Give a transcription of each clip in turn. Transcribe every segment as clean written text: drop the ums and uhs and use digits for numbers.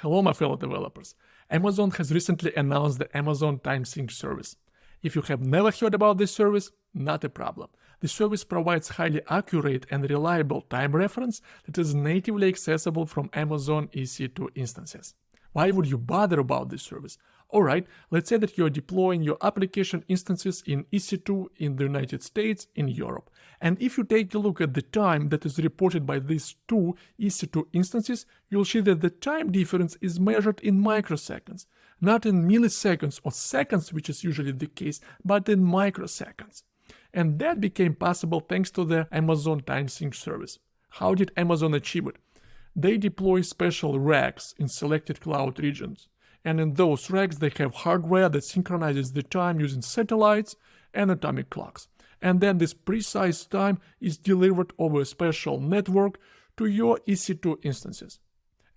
Hello, my fellow developers. Amazon has recently announced the Amazon Time Sync service. If you have never heard about this service, not a problem. The service provides highly accurate and reliable time reference that is natively accessible from Amazon EC2 instances. Why would you bother about this service? Alright, let's say that you're deploying your application instances in EC2 in the United States, in Europe. And if you take a look at the time that is reported by these two EC2 instances, you'll see that the time difference is measured in microseconds, not in milliseconds or seconds, which is usually the case, but in microseconds. And that became possible thanks to the Amazon Time Sync service. How did Amazon achieve it? They deploy special racks in selected cloud regions. And in those racks, they have hardware that synchronizes the time using satellites and atomic clocks. And then this precise time is delivered over a special network to your EC2 instances.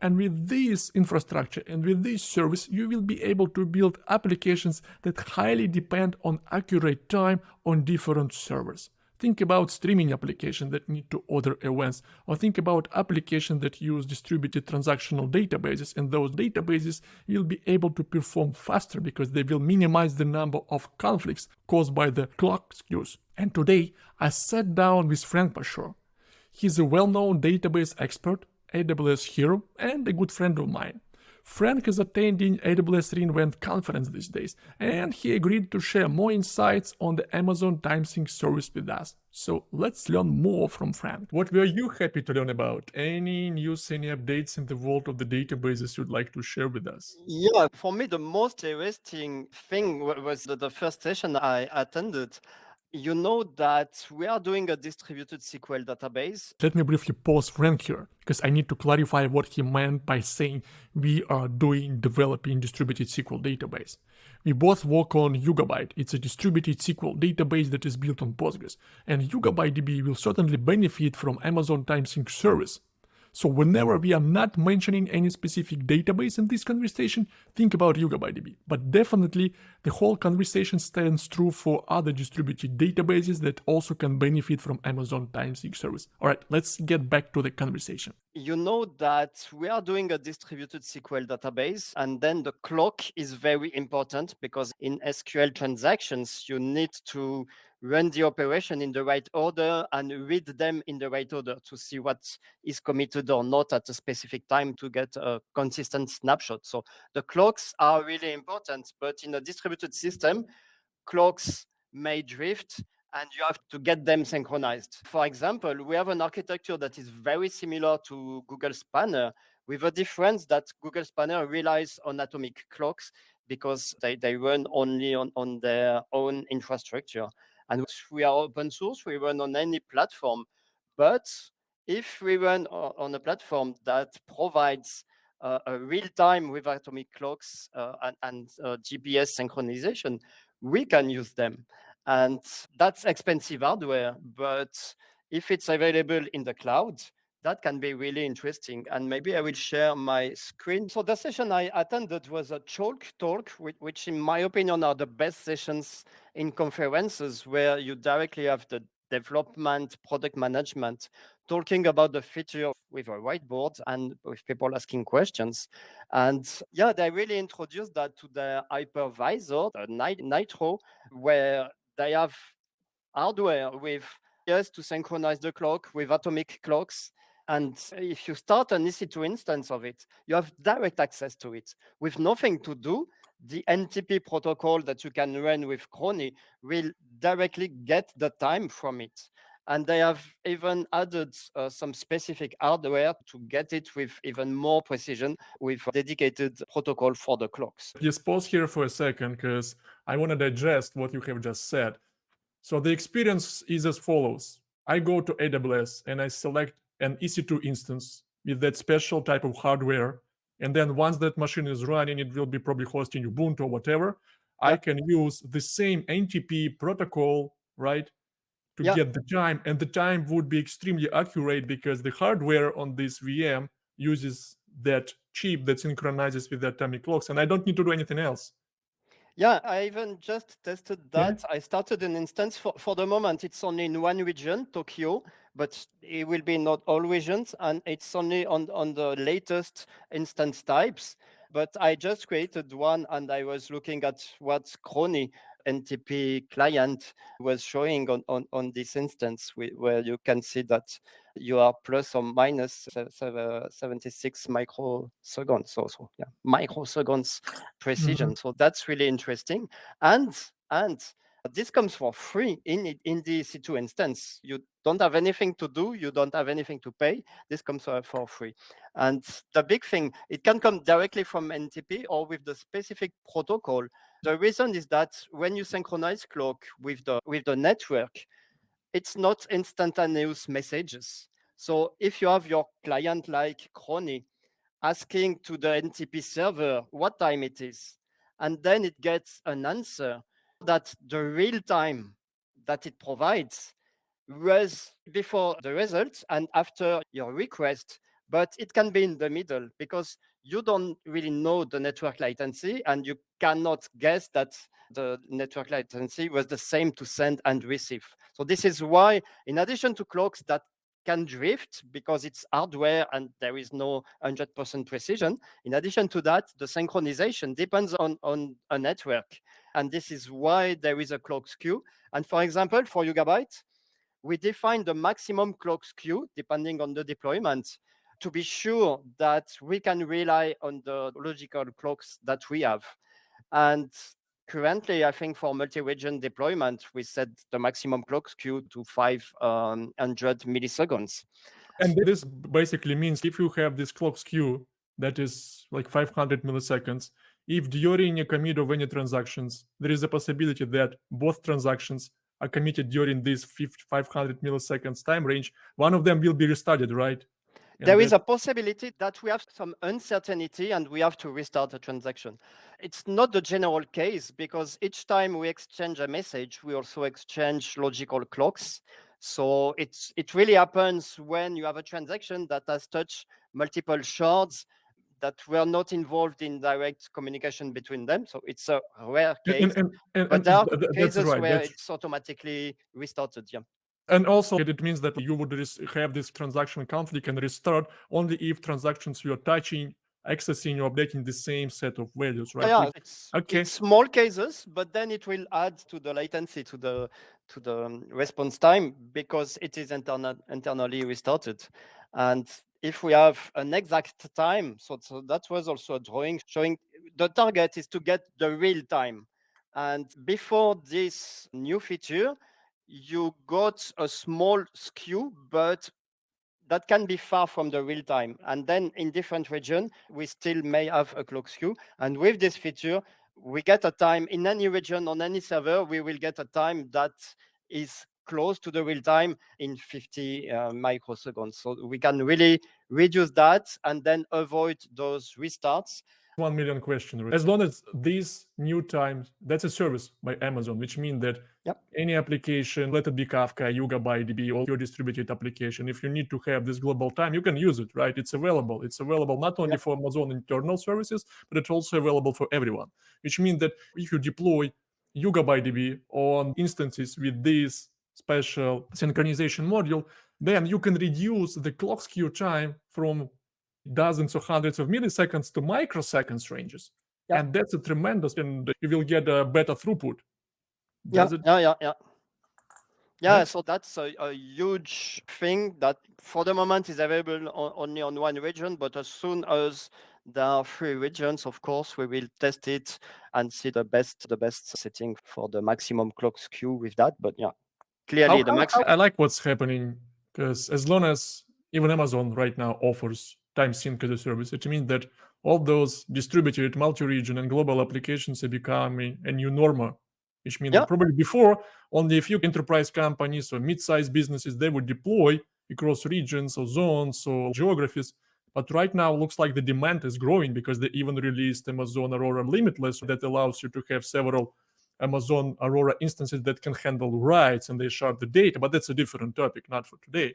And with this infrastructure and with this service, you will be able to build applications that highly depend on accurate time on different servers. Think about streaming applications that need to order events, or think about applications that use distributed transactional databases, and those databases will be able to perform faster because they will minimize the number of conflicts caused by the clock skews. And today, I sat down with Franck Pachot. He's a well-known database expert, AWS hero, and a good friend of mine. Franck is attending AWS reInvent conference these days, and he agreed to share more insights on the Amazon Time Sync service with us. So let's learn more from Franck. What were you happy to learn about? Any news, any updates in the world of the databases you'd like to share with us? Yeah, for me, the most interesting thing was the first session I attended. You know that we are doing a distributed SQL database. Let me briefly pause Frank here, because I need to clarify what he meant by saying we are developing distributed SQL database. We both work on Yugabyte. It's a distributed SQL database that is built on Postgres, and YugabyteDB will certainly benefit from Amazon Time Sync service. So whenever we are not mentioning any specific database in this conversation, think about YugabyteDB. But definitely, the whole conversation stands true for other distributed databases that also can benefit from Amazon Time Sync service. Alright, let's get back to the conversation. You know that we are doing a distributed SQL database, and then the clock is very important because in SQL transactions, you need to run the operation in the right order and read them in the right order to see what is committed or not at a specific time to get a consistent snapshot. So the clocks are really important, but in a distributed system, clocks may drift and you have to get them synchronized. For example, we have an architecture that is very similar to Google Spanner, with a difference that Google Spanner relies on atomic clocks because they run only on their own infrastructure. And we are open source, we run on any platform. But if we run on a platform that provides a real time with atomic clocks and GPS synchronization, we can use them. And that's expensive hardware, but if it's available in the cloud, that can be really interesting. And maybe I will share my screen. So the session I attended was a Chalk talk, which in my opinion are the best sessions in conferences where you directly have the development, product management, talking about the feature with a whiteboard and with people asking questions. And yeah, they really introduced that to the hypervisor, the Nitro, where they have hardware with yes to synchronize the clock with atomic clocks. And if you start an EC2 instance of it, you have direct access to it with nothing to do. The NTP protocol that you can run with Crony will directly get the time from it. And they have even added some specific hardware to get it with even more precision with dedicated protocol for the clocks. Just pause here for a second because I want to digest what you have just said. So the experience is as follows. I go to AWS and I select an EC2 instance with that special type of hardware. And then once that machine is running, it will be probably hosting Ubuntu or whatever. I can use the same NTP protocol, right, to get the time. And the time would be extremely accurate because the hardware on this VM uses that chip that synchronizes with the atomic clocks. And I don't need to do anything else. Yeah, I even just tested that. I started an instance for the moment. It's only in one region, Tokyo, but it will be not all regions, and it's only on the latest instance types. But I just created one, and I was looking at what Crony NTP client was showing on this instance, where you can see that you are plus or minus 76 microseconds. So yeah, microseconds Mhm. precision. So that's really interesting. And this comes for free in the C2 instance. You don't have anything to do. You don't have anything to pay. This comes for free. And the big thing, it can come directly from NTP or with the specific protocol. The reason is that when you synchronize clock with the network, it's not instantaneous messages. So if you have your client like Crony asking to the NTP server what time it is, and then it gets an answer that the real time that it provides was before the result and after your request, but it can be in the middle because you don't really know the network latency and you cannot guess that the network latency was the same to send and receive. So this is why, in addition to clocks that can drift because it's hardware and there is no 100% precision, in addition to that, the synchronization depends on a network. And this is why there is a clock skew. And for example, for Yugabyte, we define the maximum clock skew depending on the deployment to be sure that we can rely on the logical clocks that we have. And currently, I think for multi-region deployment, we set the maximum clock skew to 500 milliseconds. And this basically means if you have this clock skew that is like 500 milliseconds, if during a commit of any transactions, there is a possibility that both transactions are committed during this 500 milliseconds time range, one of them will be restarted, right? And There is a possibility that we have some uncertainty and we have to restart the transaction. It's not the general case because each time we exchange a message, we also exchange logical clocks. So it really happens when you have a transaction that has touched multiple shards that were not involved in direct communication between them. So it's a rare case, but there are that's cases right. where it's automatically restarted. Yeah. And also, it means that you would have this transaction conflict and restart only if transactions you're touching, accessing, or updating the same set of values, right? Yeah, Okay. it's small cases, but then it will add to the latency to the response time because it is internally restarted. And if we have an exact time, so that was also a drawing showing the target is to get the real time. And before this new feature, you got a small skew, but that can be far from the real time. And then in different region, we still may have a clock skew. And with this feature, we get a time in any region on any server, we will get a time that is close to the real time in 50 microseconds. So we can really reduce that and then avoid those restarts. 1 million question. Right? As long as these new times, that's a service by Amazon, which means that any application, let it be Kafka, Yuga, DB, or your distributed application, if you need to have this global time, you can use it, right? It's available. It's available not only for Amazon internal services, but it's also available for everyone, which means that if you deploy Yuga DB on instances with this special synchronization module, then you can reduce the clock skew time from dozens or hundreds of milliseconds to microseconds ranges. And that's a tremendous, and you will get a better throughput. Does it? Yeah, so that's a huge thing that for the moment is available only on one region, but as soon as there are 3 regions, of course, we will test it and see the best setting for the maximum clock skew with that. But yeah, clearly the maximum. I like what's happening because as long as even Amazon right now offers time sync as a service, it means that all those distributed multi-region and global applications are becoming a new normal, which means that probably before only a few enterprise companies or mid-sized businesses they would deploy across regions or zones or geographies. But right now looks like the demand is growing because they even released Amazon Aurora Limitless that allows you to have several Amazon Aurora instances that can handle writes and they shard the data, but that's a different topic, not for today.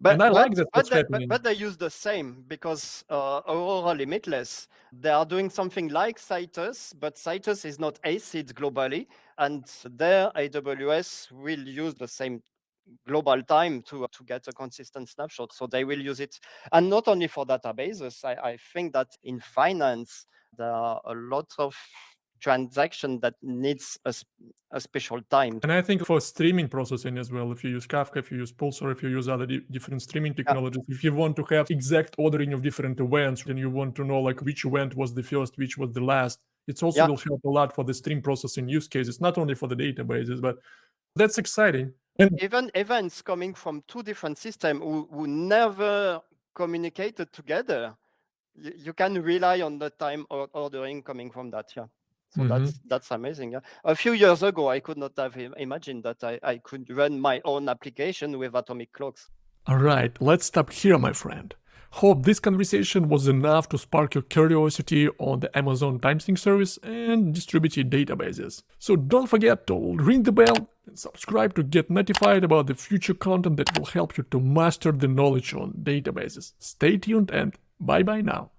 But, and I like that what's happening. But they use the same because Aurora Limitless, they are doing something like Citus, but Citus is not ACID globally, and their AWS will use the same global time to get a consistent snapshot. So they will use it. And not only for databases, I think that in finance, there are a lot of transaction that needs a special time. And I think for streaming processing as well, if you use Kafka, if you use Pulsar, if you use other different streaming technologies, if you want to have exact ordering of different events, and you want to know like which event was the first, which was the last, it also will help a lot for the stream processing use cases, not only for the databases, but that's exciting. And Even events coming from two different systems who never communicated together, you can rely on the time ordering coming from that. Yeah. So that's amazing. Yeah. A few years ago, I could not have imagined that I could run my own application with atomic clocks. All right, let's stop here, my friend. Hope this conversation was enough to spark your curiosity on the Amazon timesync service and distributed databases. So don't forget to ring the bell and subscribe to get notified about the future content that will help you to master the knowledge on databases. Stay tuned and bye bye now.